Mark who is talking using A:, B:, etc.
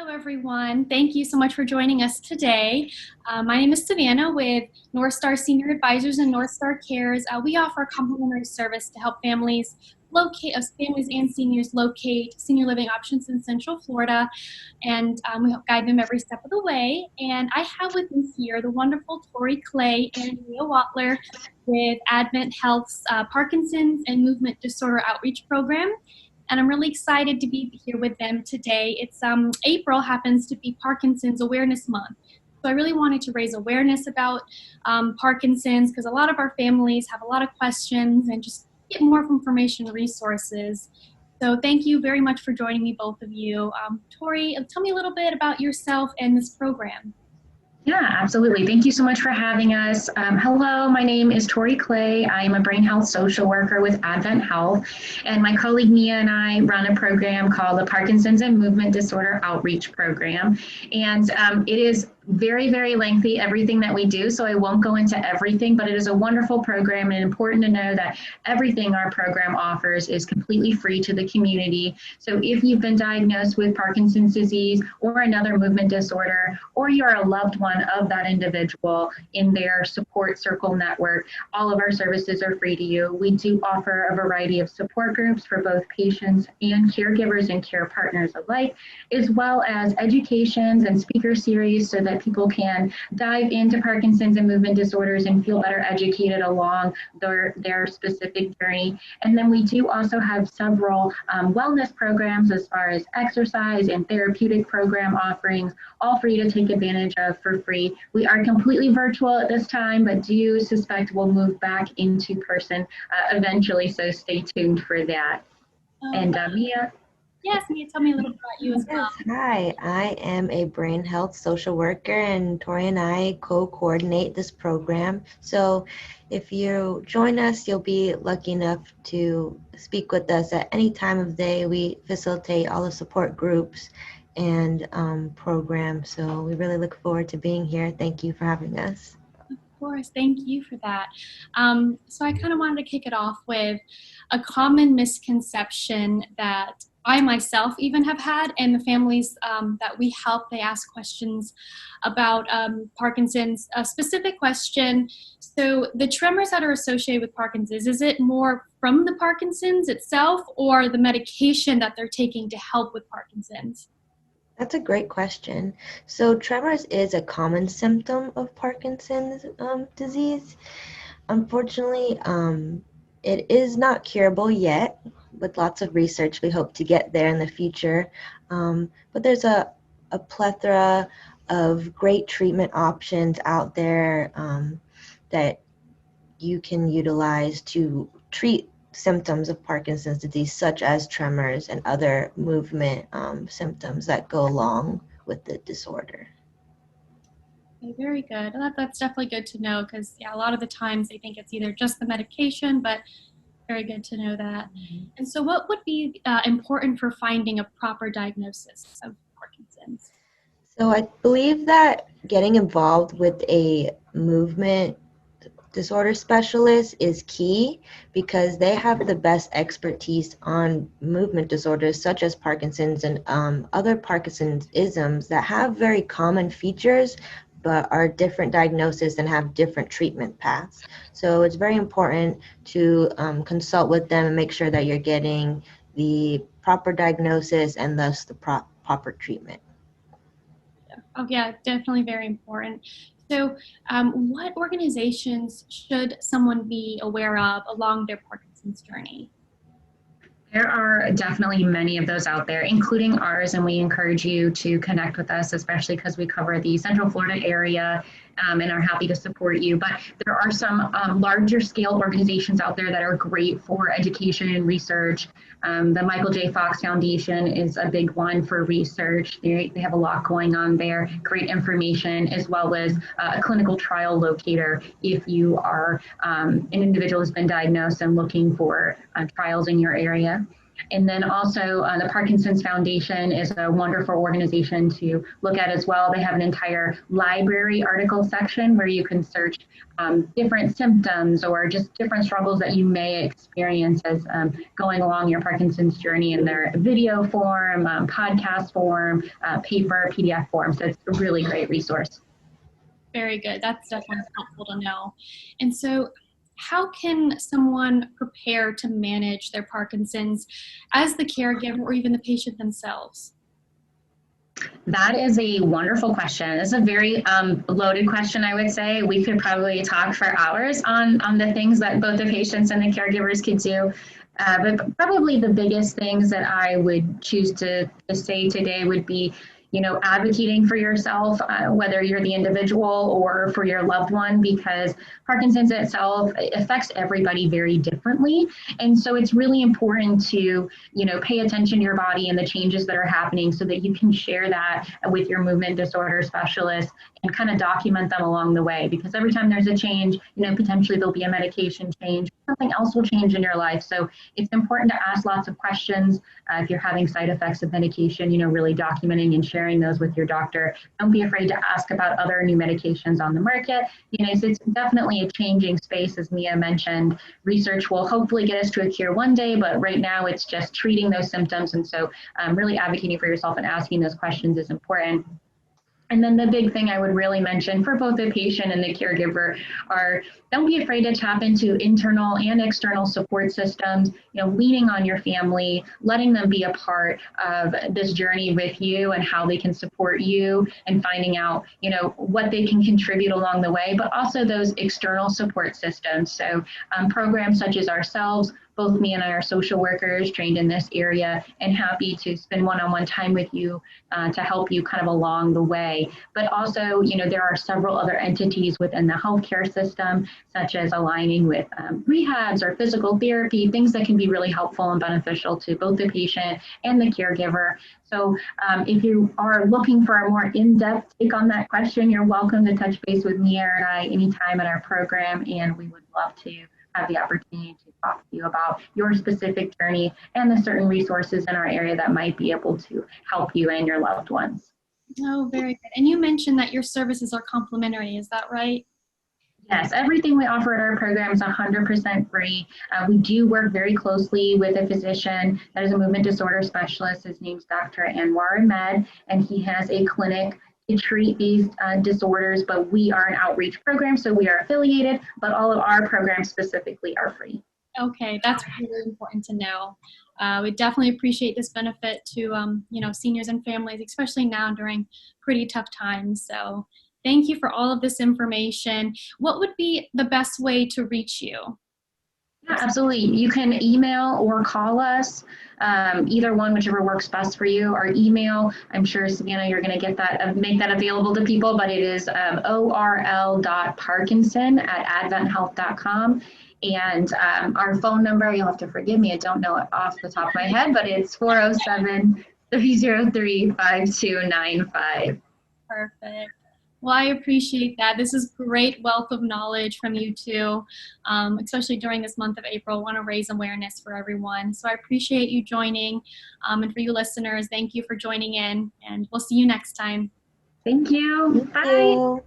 A: Hello, everyone. Thank you so much for joining us today. My name is Savannah with North Star Senior Advisors and North Star Cares. We offer a complimentary service to help families and seniors locate senior living options in Central Florida, and we help guide them every step of the way. And I have with me here the wonderful Tori Clay and Mia Watler with Advent Health's Parkinson's and Movement Disorder Outreach Program. And I'm really excited to be here with them today. It's April happens to be Parkinson's Awareness Month. So I really wanted to raise awareness about Parkinson's because a lot of our families have a lot of questions and just get more information and resources. So thank you very much for joining me, both of you. Tori, tell me a little bit about yourself and this program.
B: Yeah, absolutely. Thank you so much for having us. Hello, my name is Tori Clay. I am a brain health social worker with Advent Health, and my colleague Mia and I run a program called the Parkinson's and Movement Disorder Outreach Program. And it is very, very lengthy, everything that we do, so I won't go into everything, but it is a wonderful program, and important to know that everything our program offers is completely free to the community. So if you've been diagnosed with Parkinson's disease or another movement disorder, or you're a loved one of that individual in their support circle network, all of our services are free to you. We do offer a variety of support groups for both patients and caregivers and care partners alike, as well as educations and speaker series so that people can dive into Parkinson's and movement disorders and feel better educated along their specific journey. And then we do also have several wellness programs as far as exercise and therapeutic program offerings, all free to take advantage of for free. We are completely virtual at this time, but do suspect we'll move back into person eventually, so stay tuned for that. And Mia?
A: Yes, Mia, tell me a little bit about you as well.
C: Hi, I am a brain health social worker, and Tori and I co-coordinate this program. So if you join us, you'll be lucky enough to speak with us at any time of day. We facilitate all the support groups and programs. So we really look forward to being here. Thank you for having us.
A: Of course, thank you for that. So I kind of wanted to kick it off with a common misconception that I myself even have had, and the families that we help, they ask questions about Parkinson's. A specific question, so the tremors that are associated with Parkinson's, is it more from the Parkinson's itself or the medication that they're taking to help with Parkinson's?
C: That's a great question. So tremors is a common symptom of Parkinson's disease. Unfortunately, it is not curable yet. With lots of research, we hope to get there in the future. But there's a plethora of great treatment options out there that you can utilize to treat symptoms of Parkinson's disease, such as tremors and other movement symptoms that go along with the disorder.
A: Okay, very good. That's definitely good to know because, yeah, a lot of the times they think it's either just the medication, but very good to know that. Mm-hmm. And so what would be important for finding a proper diagnosis of Parkinson's?
C: So I believe that getting involved with a movement disorder specialist is key because they have the best expertise on movement disorders such as Parkinson's and other Parkinsonisms that have very common features but are different diagnoses and have different treatment paths. So it's very important to consult with them and make sure that you're getting the proper diagnosis and thus the proper treatment.
A: Oh yeah, definitely very important. So what organizations should someone be aware of along their Parkinson's journey?
B: There are definitely many of those out there, including ours, and we encourage you to connect with us, especially because we cover the Central Florida area and are happy to support you. But there are some larger scale organizations out there that are great for education and research. The Michael J. Fox Foundation is a big one for research. They have a lot going on there, great information, as well as a clinical trial locator if you are an individual who's been diagnosed and looking for trials in your area. And then also the Parkinson's Foundation is a wonderful organization to look at as well. They have an entire library article section where you can search different symptoms or just different struggles that you may experience as going along your Parkinson's journey in their video form, podcast form, paper, PDF form. So it's a really great resource.
A: Very good. That's definitely helpful to know. And so, how can someone prepare to manage their Parkinson's as the caregiver or even the patient themselves?
B: That is a wonderful question. It's a very loaded question, I would say. We could probably talk for hours on the things that both the patients and the caregivers could do. But probably the biggest things that I would choose to say today would be, advocating for yourself, whether you're the individual or for your loved one, because Parkinson's itself affects everybody very differently. And so it's really important to, pay attention to your body and the changes that are happening so that you can share that with your movement disorder specialist and kind of document them along the way. Because every time there's a change, potentially there'll be a medication change, something else will change in your life. So it's important to ask lots of questions. If you're having side effects of medication, really documenting and sharing those with your doctor. Don't be afraid to ask about other new medications on the market. So it's definitely a changing space, as Mia mentioned. Research will hopefully get us to a cure one day, but right now it's just treating those symptoms. And so really advocating for yourself and asking those questions is important. And then the big thing I would really mention for both the patient and the caregiver are, don't be afraid to tap into internal and external support systems, leaning on your family, letting them be a part of this journey with you and how they can support you, and finding out, what they can contribute along the way, but also those external support systems. So programs such as ourselves, both me and I are social workers trained in this area and happy to spend one-on-one time with you to help you kind of along the way. But also, there are several other entities within the healthcare system, such as aligning with rehabs or physical therapy, things that can be really helpful and beneficial to both the patient and the caregiver. So if you are looking for a more in-depth take on that question, you're welcome to touch base with me or I anytime in our program, and we would love to have the opportunity to talk to you about your specific journey and the certain resources in our area that might be able to help you and your loved ones.
A: Oh, very good. And you mentioned that your services are complimentary. Is that right?
B: Yes, everything we offer at our program is 100% free. We do work very closely with a physician that is a movement disorder specialist. His name's Dr. Anwar Ahmed, and he has a clinic to treat these disorders, but we are an outreach program, so we are affiliated, but all of our programs specifically are free.
A: Okay, that's really important to know. We definitely appreciate this benefit to seniors and families, especially now during pretty tough times. So thank you for all of this information. What would be the best way to reach you?
B: Yeah, absolutely. You can email or call us, either one, whichever works best for you. Our email, I'm sure, Savannah, you're going to get that, make that available to people, but it is orl.parkinson@adventhealth.com. And our phone number, you'll have to forgive me, I don't know it off the top of my head, but it's 407-303-5295.
A: Perfect. Well, I appreciate that. This is great wealth of knowledge from you two, especially during this month of April. I want to raise awareness for everyone. So I appreciate you joining. And for you listeners, thank you for joining in, and we'll see you next time.
B: Thank you.
C: Thank
B: Bye.
C: you.